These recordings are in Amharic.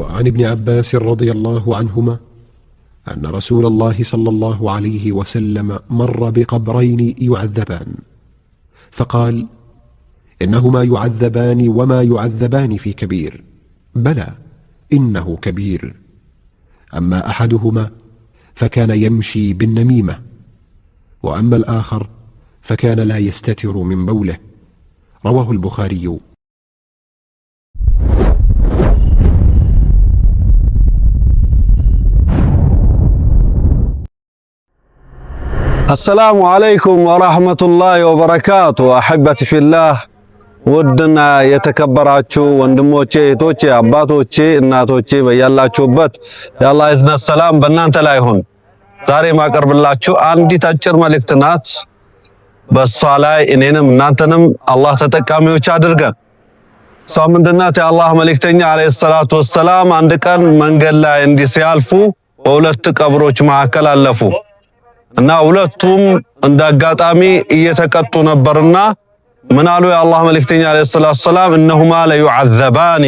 وعن ابن عباس رضي الله عنهما أن رسول الله صلى الله عليه وسلم مر بقبرين يعذبان فقال: إنهما يعذبان وما يعذبان في كبير، بلى إنه كبير. أما أحدهما فكان يمشي بالنميمة، وأما الآخر فكان لا يستتر من بوله. رواه البخاري. السلام عليكم ورحمة الله وبركاته. أحبتي في الله ودنا يتكبراتشو وندموچه እህቶቼ አባቶቼ እናቶቼ በያላችሁበት የአላህ እዝነት ሰላም በእናንተ ላይ ይሁን። ዛሬ ማቀርብላችሁ አንዲት አጭር መልእክት ናት። በሷ ላይ እኔንም እናንተንም አላህ ተጠቃሚዎች አድርገን። ሰው ምንድናት? የአላህ መልእክተኛ አለይሂ ሰላቱ ወሰላም አንድ ቀን መንገድ ላይ እንዲህ ሲያልፉ በሁለት ቀብሮች መካከል አለፉ እና ሁለቱም እንዳጋጣሚ እየተቀጡ ነበርና ምን አሉ? የአላህ መልእክተኛ አለይሂ ሰላቱ ወሰላም እነሁማ ለዩዐዘባኒ፣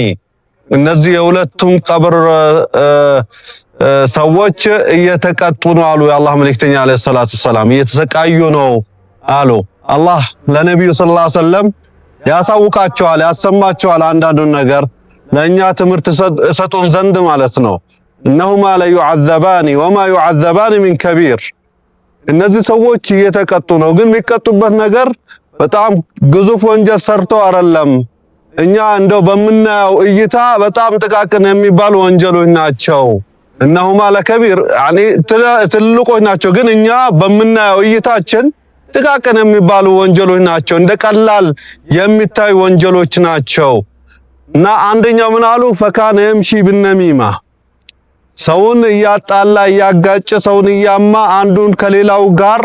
እነዚህ የሁለቱም ቀብር ሰዎች እየተቀጡ ነው አሉ። የአላህ መልእክተኛ አለይሂ ሰላቱ ወሰላም እየተሰቃዩ ነው አሉ። አላህ ለነብዩ ሰለላሁ ዐለይሂ ወሰለም ያሳውቃቸዋል፣ ያሰማቸዋል አንዳንዱን ነገር ለኛ ትምህርት ሰጡን ዘንድ ማለት ነው። እነሁማ ለዩዐዘባኒ ወማ ዩዐዘባኒ ሚን ከቢር፣ እነዚህ ሰዎች እየተቀጡ ነው፣ ግን የሚቀጡበት ነገር በጣም ግዙፍ ወንጀል ሰርተው አይደለም። እኛ እንደው በመናየው እይታ በጣም ጥቃቅን የሚባሉ ወንጀሎች ናቸው። እነሁማ ለከቢር ያኒ ትልቆች ናቸው፣ ግን እኛ በመናየው እይታችን ጥቃቅን የሚባሉ ወንጀሎች ናቸው፣ እንደ ቀላል የሚታይ ወንጀሎች ናቸው። እና አንደኛው ምን አሉ? ፈካነ የምሺ ብነሚማ፣ ሰውን እያጣላ እያጋጨ ሰውን እያማ አንዱን ከሌላው ጋር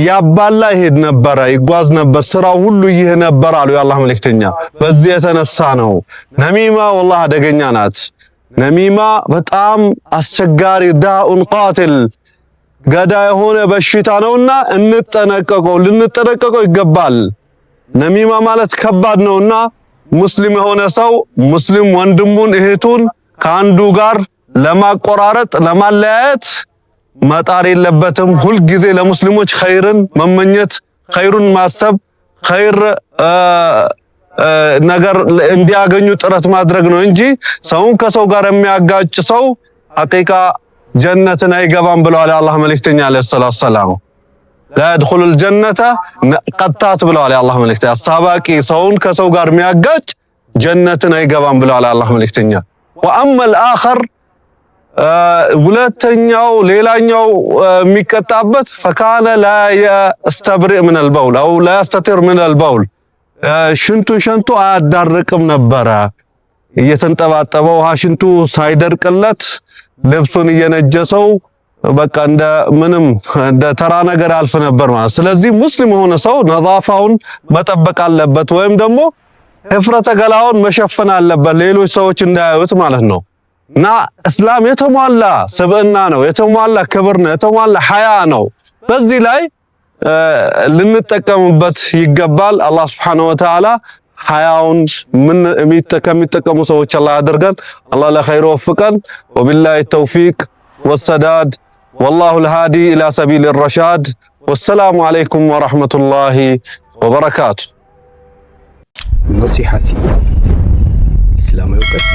ያባላ ይሄድ ነበረ፣ ይጓዝ ነበር፣ ስራው ሁሉ ይህ ነበር አሉ የአላህ መልእክተኛ። በዚህ የተነሳ ነው ነሚማ ወላሂ አደገኛ ናት። ነሚማ በጣም አስቸጋሪ ዳኡን ቃትል ገዳ የሆነ በሽታ ነውና ልንጠነቀቀው ይገባል። ነሚማ ማለት ከባድ ነውና ሙስሊም የሆነ ሰው ሙስሊም ወንድሙን እህቱን ከአንዱ ጋር ለማቆራረጥ ለማለያየት መጣር የለበትም። ሁል ጊዜ ለሙስሊሞች ኸይርን መመኘት፣ ኸይሩን ማሰብ፣ ኸይር ነገር እንዲያገኙ ጥረት ማድረግ ነው እንጂ ሰውን ከሰው ጋር የሚያጋጭ ሰው ሐቂቃ ጀነትን አይገባም ብለዋል የአላህ መልእክተኛ አለይሂ ሰላቱ ወሰላም። ላ يدخلul ጀነተ ቀጣት ብለዋል የአላህ መልእክተኛ። አሳባቂ ሰውን ከሰው ጋር የሚያጋጭ ጀነትን አይገባም ብለዋል የአላህ መልእክተኛ። ወአማ الآخر ሁለተኛው ሌላኛው የሚቀጣበት ፈካነ ላ يستبرئ من البول او لا يستتر من البول፣ ሽንቱን ሸንቶ አያዳርቅም ነበረ። እየተንጠባጠበው ሽንቱ ሳይደርቅለት ልብሱን እየነጀሰው በቃ እንደ ምንም እንደ ተራ ነገር አልፍ ነበር ማለት። ስለዚህ ሙስሊም የሆነ ሰው ነዛፋውን መጠበቅ አለበት፣ ወይም ደግሞ ህፍረተ ገላውን መሸፈን አለበት ሌሎች ሰዎች እንዳያዩት ማለት ነው። እና እስላም የተሟላ ስብዕና ነው፣ የተሟላ ክብር ነው፣ የተሟላ ሐያ ነው። በዚህ ላይ ልንጠቀምበት ይገባል። አላህ Subhanahu Wa Ta'ala ሐያውን ከሚጠቀሙ ሰዎች አላህ ያድርገን። አላህ ለኸይር ወፍቀን። ወቢላሂ ተውፊቅ ወሰዳድ والله الهادي إلى سبيل الرشاد والسلام عليكم ورحمة الله وبركاته. نصيحتي إسلام يوقف